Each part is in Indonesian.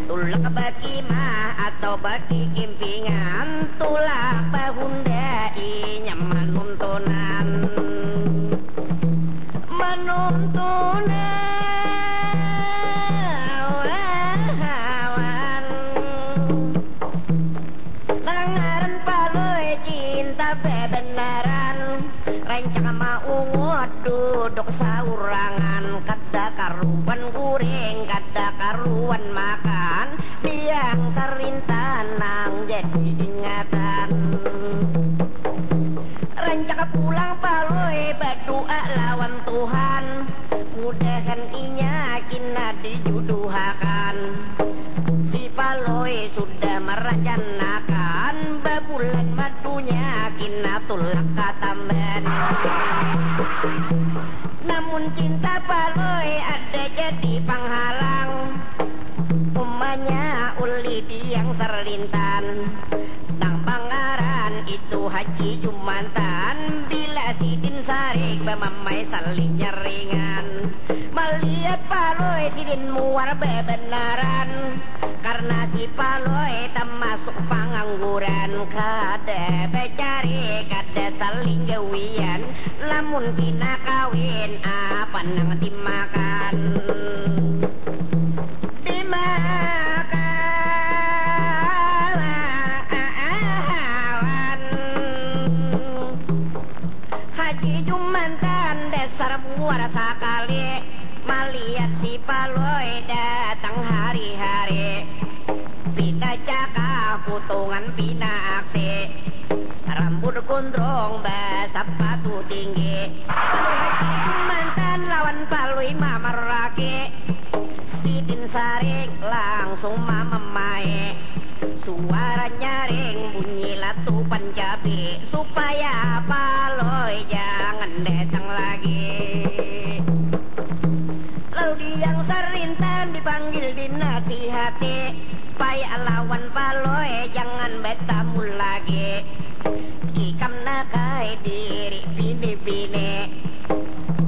Tulak bagi kimpingan, tulak bahunda jadinya menuntunan langaran paloy cinta bebenaran rencang maungut duduk saurangan kada karuan guring kada karuan makan biang sarintanang jadi ingatan rencang pulang paloy berdoa lawan Tuhan mudahan inya kina dijuduhakan si paloy sudah merencanakan babulan madunya kina tulak katamben namun cinta paloy ada jadi penghalang umanya uli diang serlintan nang pangaran itu Haji Jumantan bila Sidin Sarik bamamai saling nyeringan melihat paloy Sidin muar bebenaran karena si paloy termasuk pengangguran kada becari kada saling gawian lamun kina kawin apa nang dimakan Haji Jumantan dasar muara sakali melihat si paloy datang hari-hari pina cakap putungan pina aksi rambut gondrong basap batu tinggi Haji Jumantan lawan paloy mamarake Sidin Sarik langsung mamamai suara nyaring bunyi latu Panjabi supaya paloy jangan datang lagi lalu diang sarintan dipanggil dinasihati supaya lawan paloy jangan bertamu lagi ikam nakai diri bini-bini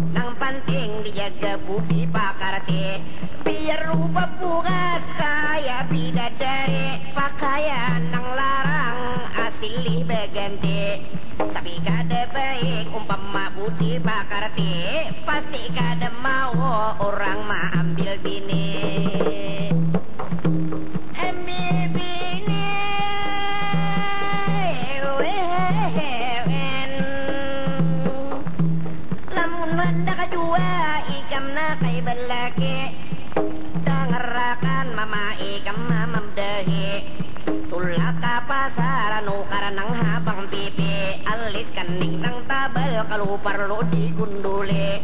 nang penting dijaga budi pakarti biar rupa pugas kaya bidadari pakaian nang larang asilih berganti tapi kada baik umpama budi pakarti pasti kada mau orang ma ambil bini ambil bini lamun manda kajua ikam nakai balaki ngerakan mama ikam mamam dahi tulak ka pasar anu karanang habang pipi alis kaning nang tabal kalau perlu digunduli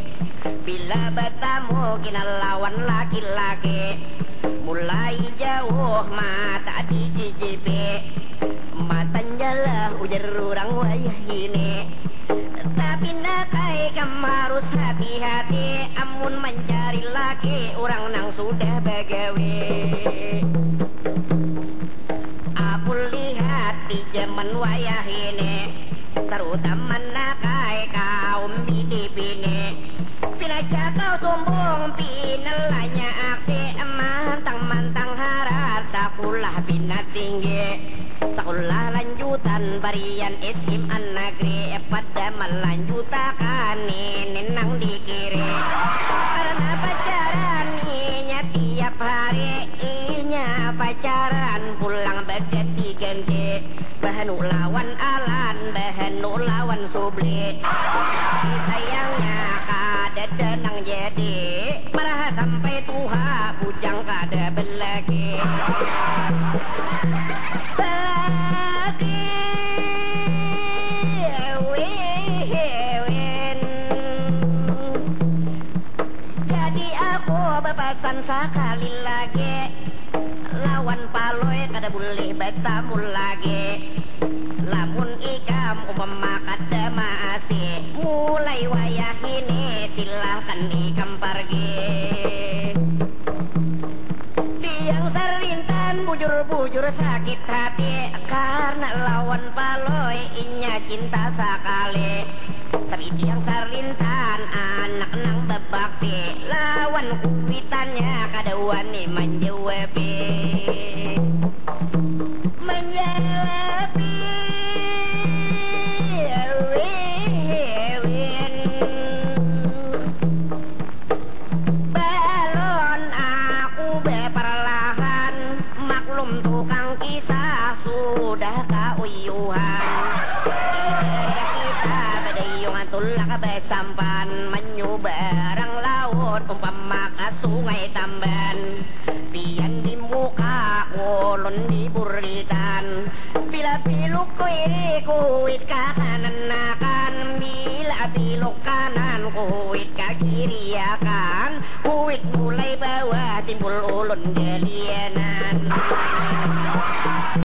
bila bertamu kinalawan laki-laki mulai jauh mata dijijipi matanjalah ujar orang wayah ini tapi nakai kamu harus hati-hati amun mencari laki orang nang sudah bagawe aku lihat di zaman wayah ini terutama nakai kaum bini-bini pina cakau sombong pinelanya aksi mantang-mantang harat sakulah bina tinggi sekolah lanjutan varian SMA negeri pada melanjutakan ini nang dikiri karena pacaran inya tiap hari inya pacaran pulang berganti-ganti bahan lawan alan bahan lawan subli sayangnya kada denang jadi marah sampai tuha bujang kada belagi jadi aku bebasan sekali lagi lawan paloy kada boleh bertamu lagi lamun ikam umpama kada masih mulai wayah ini silahkan ikam pergi diang sarintan bujur-bujur sakit hati karena lawan paloy inya cinta sekali tapi diang sarintan anak nang bebakti lawan kuitannya kada wani menjawabi belum tukang kisah sudah kauyuhan. Ide kita bedayungan tulak besampan menyeberang laut umpama ka sungai Tamban. Pian di muka ulun di buritan bila piluk ko iri kuit kakak